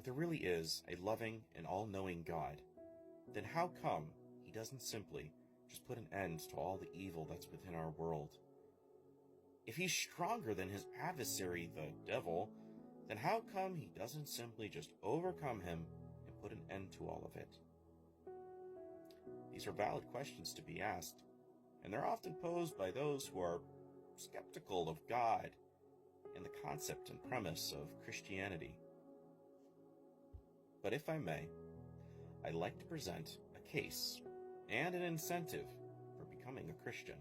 there really is a loving and all-knowing God, then how come he doesn't simply just put an end to all the evil that's within our world? If he's stronger than his adversary, the devil, then how come he doesn't simply just overcome him and put an end to all of it? These are valid questions to be asked, and they're often posed by those who are skeptical of God and the concept and premise of Christianity. But if I may, I'd like to present a case and an incentive for becoming a Christian.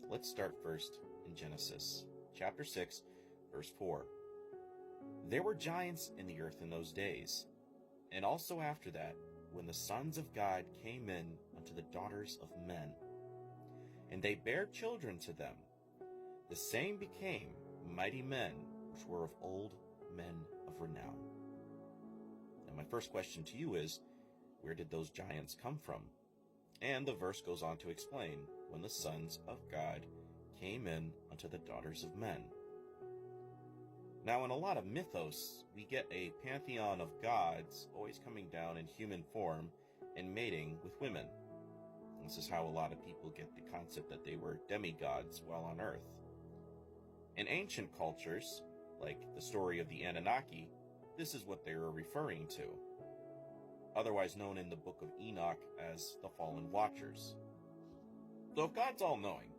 Let's start first in Genesis, chapter 6, verse 4. There were giants in the earth in those days, and also after that, when the sons of God came in unto the daughters of men, and they bare children to them. The same became mighty men, which were of old, men of renown. And my first question to you is, where did those giants come from? And the verse goes on to explain, when the sons of God came in unto the daughters of men. Now, in a lot of mythos, we get a pantheon of gods always coming down in human form and mating with women. And this is how a lot of people get the concept that they were demigods while on Earth. In ancient cultures, like the story of the Anunnaki, this is what they were referring to, otherwise known in the book of Enoch as the Fallen Watchers. So if God's all-knowing,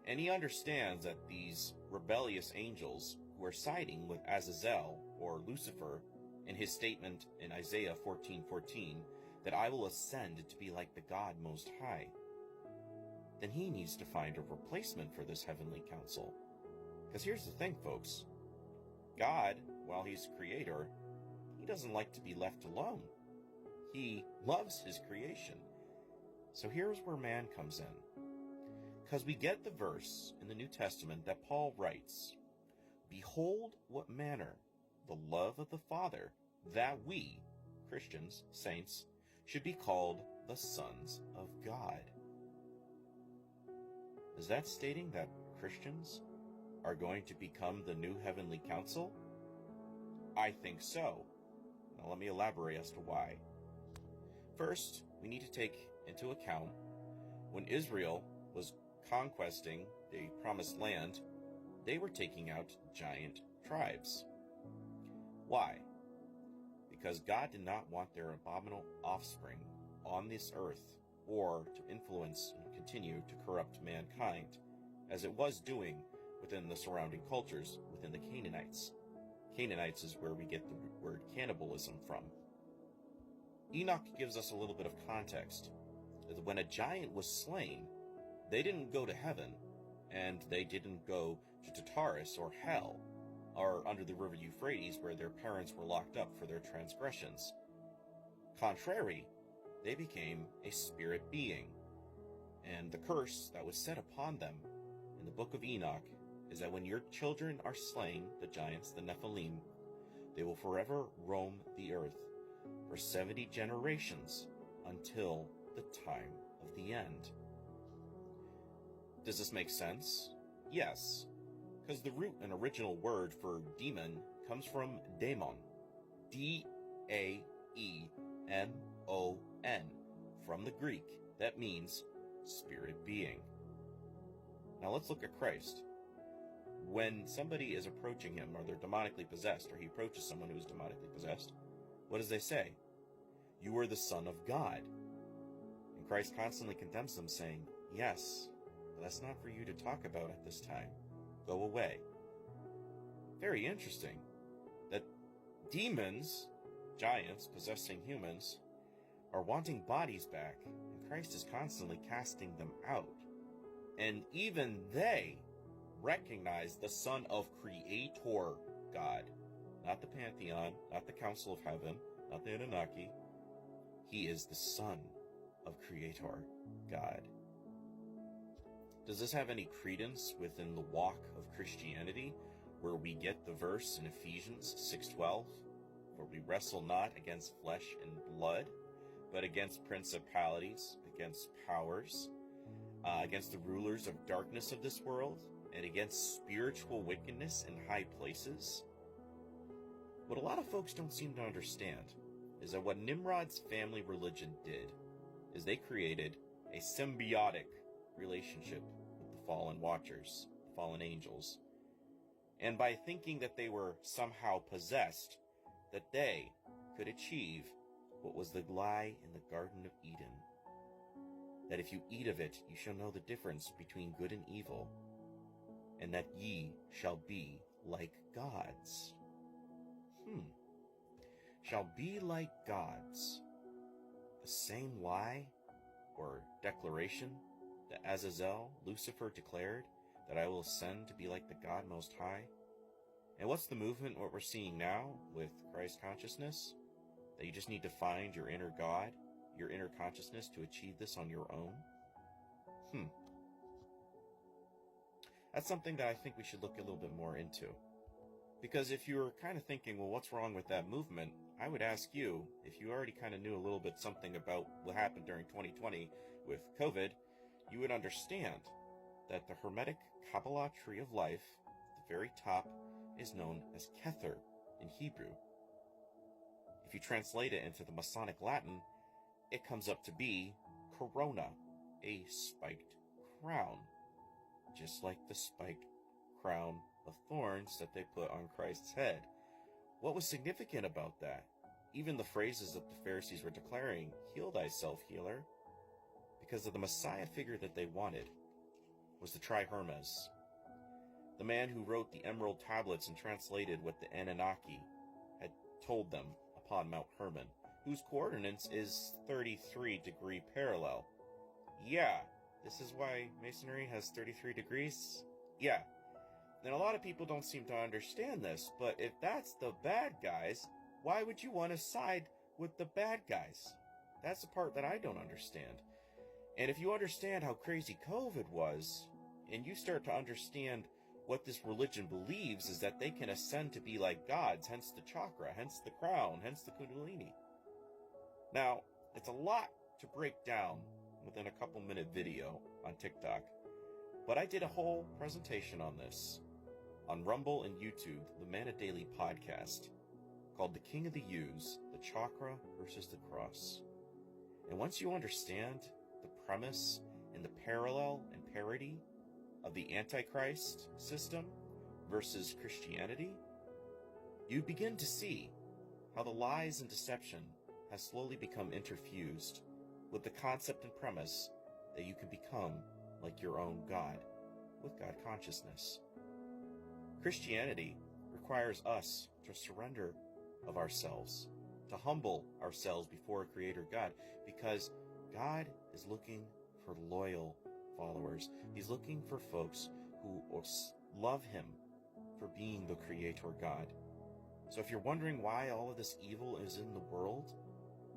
and he understands that these rebellious angels who are siding with Azazel, or Lucifer, in his statement in Isaiah 14:14, that I will ascend to be like the God Most High, then he needs to find a replacement for this heavenly council. Because here's the thing, folks. God, while he's creator, he doesn't like to be left alone. He loves his creation. So here's where man comes in. Because we get the verse in the New Testament that Paul writes, Behold what manner the love of the Father, that we, Christians, saints, should be called the sons of God. Is that stating that Christians are going to become the new heavenly council? I think so. Now let me elaborate as to why. First, we need to take into account when Israel was conquesting the promised land, they were taking out giant tribes. Why? Because God did not want their abominable offspring on this earth, or to influence and continue to corrupt mankind, as it was doing within the surrounding cultures within the Canaanites. Canaanites is where we get the word cannibalism from. Enoch gives us a little bit of context. When a giant was slain, they didn't go to heaven, and they didn't go to Tartarus or hell, or under the river Euphrates where their parents were locked up for their transgressions. Contrary, they became a spirit being, and the curse that was set upon them in the book of Enoch is that when your children are slain, the giants, the Nephilim, they will forever roam the earth for 70 generations until the time of the end. Does this make sense? Yes, because the root and original word for demon comes from daemon, D-A-E-M-O-N, from the Greek. That means spirit being. Now let's look at Christ. When somebody is approaching him, or they're demonically possessed, or he approaches someone who is demonically possessed, what does they say? You are the Son of God. And Christ constantly condemns them, saying, yes, but that's not for you to talk about at this time. Go away. Very interesting that demons, giants possessing humans, are wanting bodies back, and Christ is constantly casting them out. And even they recognize the Son of Creator God, not the Pantheon, not the Council of Heaven, not the Anunnaki. He is the Son of Creator God. Does this have any credence within the walk of Christianity, where we get the verse in Ephesians 6:12, where we wrestle not against flesh and blood, but against principalities, against powers, against the rulers of darkness of this world, and against spiritual wickedness in high places? What a lot of folks don't seem to understand is that what Nimrod's family religion did is they created a symbiotic relationship with the fallen watchers, the fallen angels. And by thinking that they were somehow possessed, that they could achieve what was the lie in the Garden of Eden. That if you eat of it, you shall know the difference between good and evil, and that ye shall be like gods. Shall be like gods. The same lie or declaration that Azazel, Lucifer, declared, that I will ascend to be like the God Most High. And what's the movement, what we're seeing now with Christ consciousness? That you just need to find your inner God, your inner consciousness to achieve this on your own? That's something that I think we should look a little bit more into. Because if you're kind of thinking, well, what's wrong with that movement? I would ask you, if you already kind of knew a little bit something about what happened during 2020 with COVID, you would understand that the Hermetic Kabbalah tree of life, at the very top, is known as Kether in Hebrew. If you translate it into the Masonic Latin, it comes up to be corona, a spiked crown, just like the spiked crown of thorns that they put on Christ's head. What was significant about that? Even the phrases that the Pharisees were declaring, heal thyself, healer, because of the Messiah figure that they wanted was the Hermes, the man who wrote the emerald tablets and translated what the Anunnaki had told them upon Mount Hermon, whose coordinates is 33-degree parallel. Yeah, this is why Masonry has 33 degrees? Yeah. And a lot of people don't seem to understand this, but if that's the bad guys, why would you want to side with the bad guys? That's the part that I don't understand. And if you understand how crazy COVID was, and you start to understand what this religion believes is that they can ascend to be like gods, hence the chakra, hence the crown, hence the kundalini. Now, it's a lot to break down within a couple-minute video on TikTok, but I did a whole presentation on this on Rumble and YouTube, the MannaDailyPodcast, called The King of the Yews, the Chakra versus the Cross. And once you understand the premise and the parallel and parity of the Antichrist system versus Christianity, you begin to see how the lies and deception has slowly become interfused with the concept and premise that you can become like your own God with God consciousness. Christianity requires us to surrender of ourselves, to humble ourselves before a creator God, because God is looking for loyal followers. He's looking for folks who love him for being the creator God. So if you're wondering why all of this evil is in the world,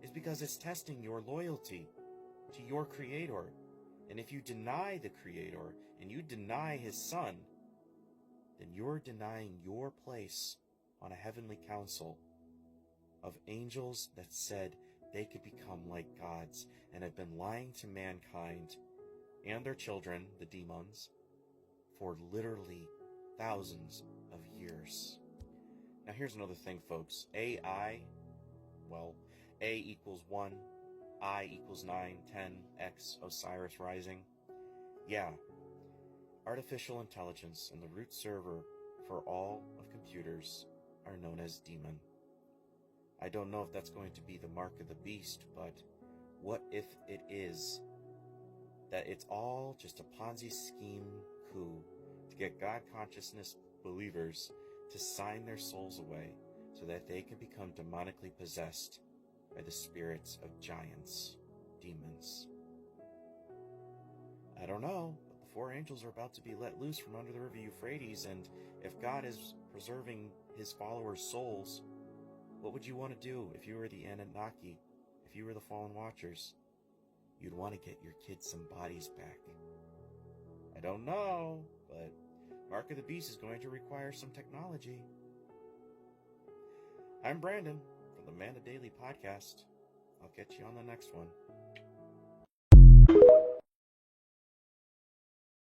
it's because it's testing your loyalty to your creator. And if you deny the creator and you deny his son, then you're denying your place on a heavenly council of angels that said they could become like gods and have been lying to mankind and their children, the demons, for literally thousands of years. Now here's another thing, folks. AI, well, A equals 1, I equals 9, 10, X, Osiris rising. Yeah, artificial intelligence and the root server for all of computers are known as demon. I don't know if that's going to be the mark of the beast, but what if it is that it's all just a Ponzi scheme coup to get God consciousness believers to sign their souls away so that they can become demonically possessed by the spirits of giants, demons? I don't know, but the 4 angels are about to be let loose from under the river Euphrates, and if God is preserving his followers' souls, what would you want to do if you were the Anunnaki, if you were the fallen watchers? You'd want to get your kids some bodies back. I don't know, but Mark of the Beast is going to require some technology. I'm Brandon from the MannaDailyPodcast. I'll catch you on the next one.